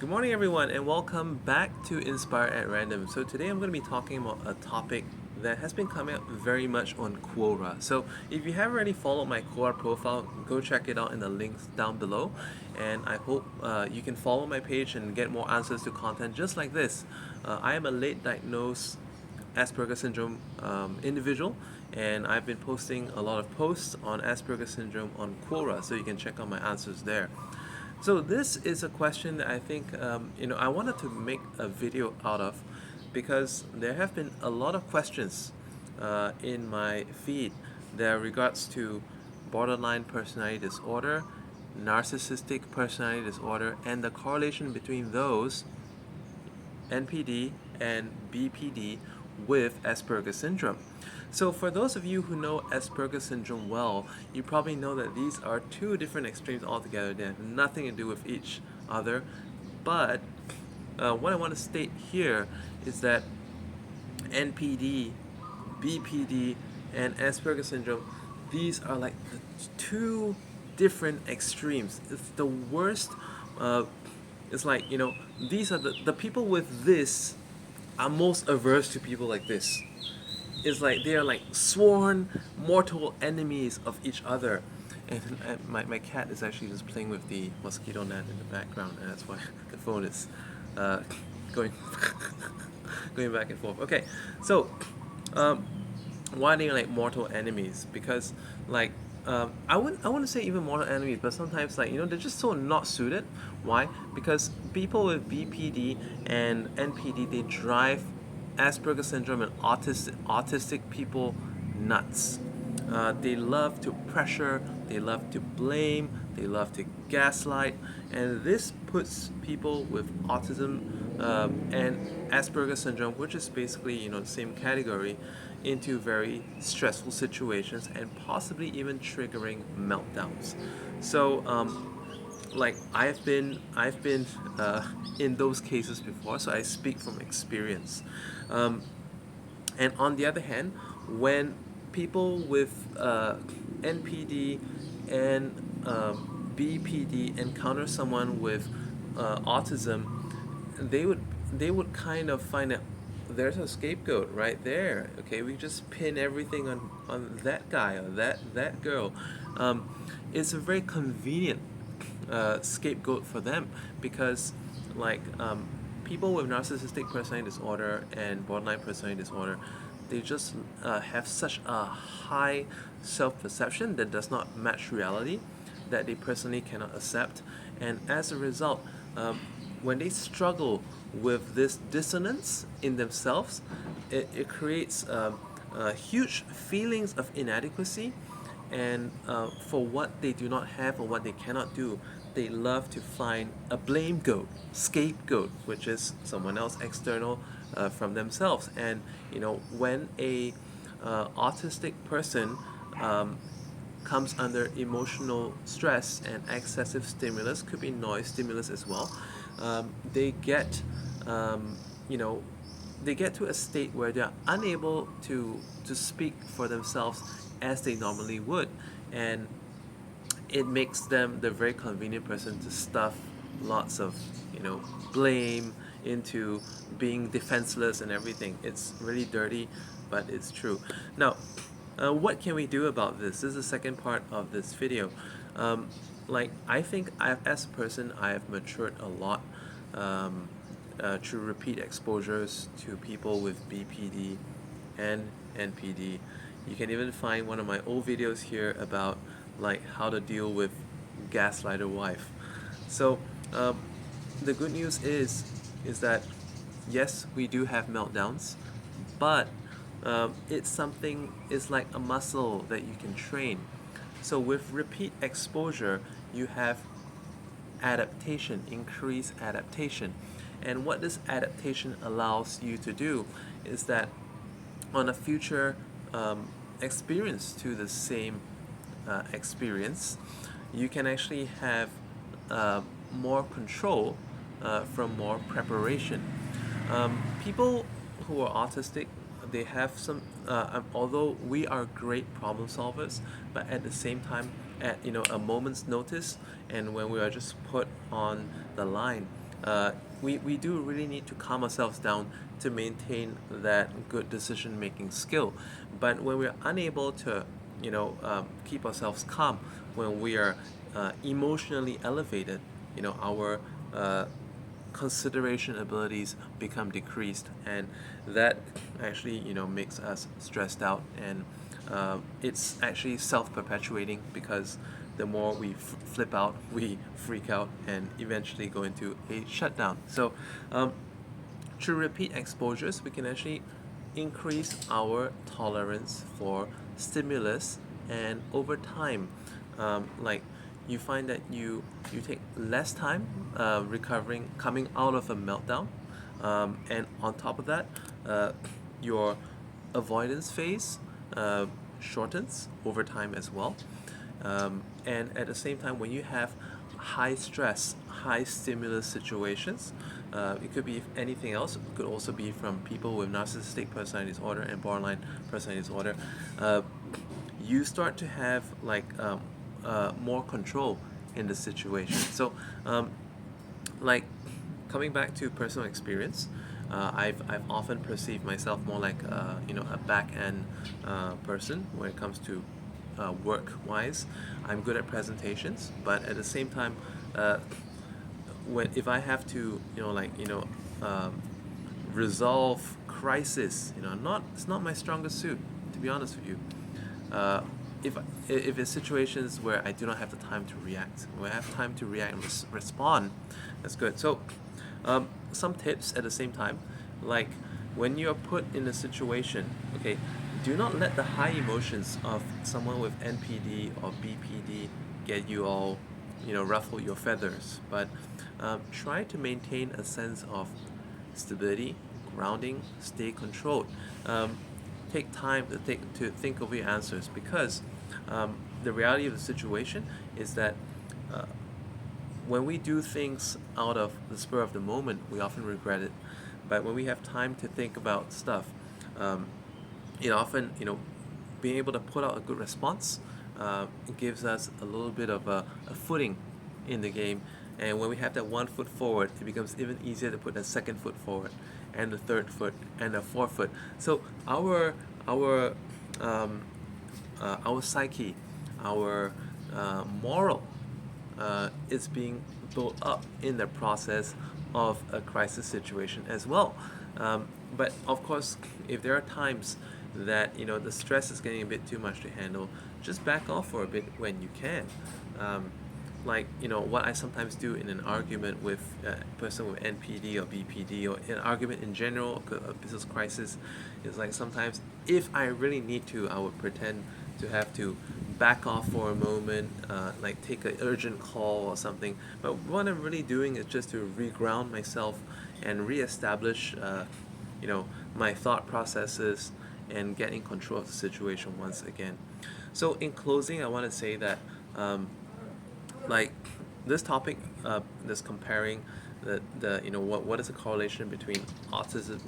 Good morning, everyone, and welcome back to Inspire at Random. So today I'm going to be talking about a topic that has been coming up very much on Quora. So if you haven't already followed my Quora profile, go check it out in the links down below. And I hope you can follow my page and get more answers to content just like this. I am a late diagnosed Asperger Syndrome individual, and I've been posting a lot of posts on Asperger Syndrome on Quora, so you can check out my answers there. So this is a question that I think I wanted to make a video out of because there have been a lot of questions in my feed that regards to borderline personality disorder, narcissistic personality disorder, and the correlation between those NPD and BPD with Asperger syndrome. So for those of you who know Asperger syndrome well, you probably know that these are two different extremes altogether. They have nothing to do with each other. But what I want to state here is that NPD, BPD, and Asperger syndrome, these are like the two different extremes. It's the worst. It's like, these are the people with this are most averse to people like this. It's like they are like sworn mortal enemies of each other. And my cat is actually just playing with the mosquito net in the background, and that's why the phone is going going back and forth. Okay, so why are they like mortal enemies? Because like I wouldn't say even mortal enemies, but sometimes they're just so not suited. Why? Because people with BPD and NPD, they drive Asperger syndrome and autistic people nuts. They love to pressure, they love to blame, they love to gaslight, and this puts people with autism and Asperger syndrome, which is basically the same category, into very stressful situations and possibly even triggering meltdowns. So like I've been in those cases before, so I speak from experience. And on the other hand, when people with NPD and BPD encounter someone with autism, they would they would kind of find that there's a scapegoat right there. Okay, we just pin everything on that guy or that girl. It's a very convenient scapegoat for them because people with narcissistic personality disorder and borderline personality disorder, they just have such a high self-perception that does not match reality, that they personally cannot accept, and as a result, when they struggle with this dissonance in themselves, it creates huge feelings of inadequacy, and for what they do not have or what they cannot do, they love to find a blame goat, scapegoat, which is someone else external from themselves. And when a autistic person comes under emotional stress and excessive stimulus, could be noise stimulus as well, they get you know they get to a state where they're unable to speak for themselves as they normally would, and it makes them the very convenient person to stuff lots of blame into being defenseless and everything. It's really dirty, but it's true. Now, what can we do about this? This is the second part of this video. I think as a person, I have matured a lot through repeat exposures to people with BPD and NPD. You can even find one of my old videos here about how to deal with gaslighter wife. So the good news is that yes, we do have meltdowns, but it's like a muscle that you can train. So with repeat exposure, you have adaptation, increased adaptation. And what this adaptation allows you to do is that on a future experience to the same experience, you can actually have more control from more preparation. People who are autistic, they have some, although we are great problem solvers, but at the same time, at a moment's notice, and when we are just put on the line, we do really need to calm ourselves down to maintain that good decision making skill. But when we're unable to, keep ourselves calm, when we are emotionally elevated, our consideration abilities become decreased, and that actually makes us stressed out, and it's actually self-perpetuating, because the more we flip out, we freak out and eventually go into a shutdown. So through repeat exposures, we can actually increase our tolerance for stimulus, and over time, like you find that you take less time recovering, coming out of a meltdown, and on top of that, your avoidance phase shortens over time as well. And at the same time, when you have high stress, high stimulus situations, it could be anything else. It could also be from people with narcissistic personality disorder and borderline personality disorder. You start to have more control in the situation. So, like coming back to personal experience, I've often perceived myself more like a back end person when it comes to work wise. I'm good at presentations, but at the same time, if I have to resolve crisis, it's not my strongest suit, to be honest with you. Uh, if it's situations where I do not have the time to react, when I have time to react and respond, that's good. So, some tips at the same time, like when you're put in a situation, okay, do not let the high emotions of someone with NPD or BPD get you all, ruffle your feathers. But try to maintain a sense of stability, grounding, stay controlled. Take time to think of your answers, because the reality of the situation is that when we do things out of the spur of the moment, we often regret it. But when we have time to think about stuff, often being able to put out a good response it gives us a little bit of a footing in the game. And when we have that one foot forward, it becomes even easier to put the second foot forward, and the third foot, and the fourth foot. So our psyche, our moral is being built up in the process of a crisis situation as well. But of course, if there are times that the stress is getting a bit too much to handle, just back off for a bit when you can. What I sometimes do in an argument with a person with NPD or BPD, or an argument in general, a business crisis, is like sometimes if I really need to, I would pretend to have to back off for a moment, like take an urgent call or something. But what I'm really doing is just to reground myself and reestablish, my thought processes, and get in control of the situation once again. So in closing, I want to say that this topic, this comparing what is the correlation between autism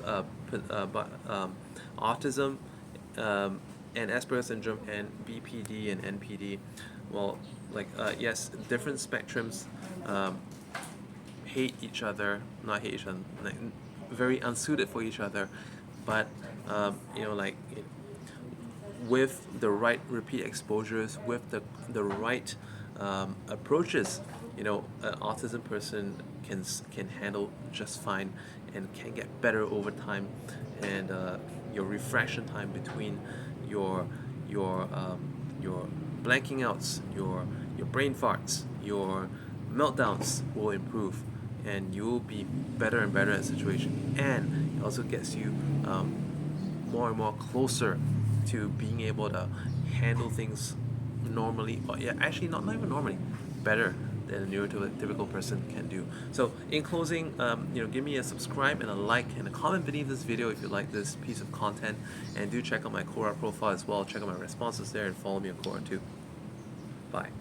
and Asperger Syndrome and BPD and NPD. Well, yes, different spectrums hate each other, not hate each other, like very unsuited for each other, but with the right repeat exposures, with the right approaches, an autism person can handle just fine and can get better over time, and your refraction time between your blanking outs, your brain farts, your meltdowns will improve, and you will be better and better at the situation, and it also gets you more and more closer to being able to handle things normally, or actually not even normally, better than a neurotypical person can do. So in closing, give me a subscribe and a like and a comment beneath this video if you like this piece of content, and do check out my Quora profile as well. Check out my responses there and follow me on Quora too. Bye.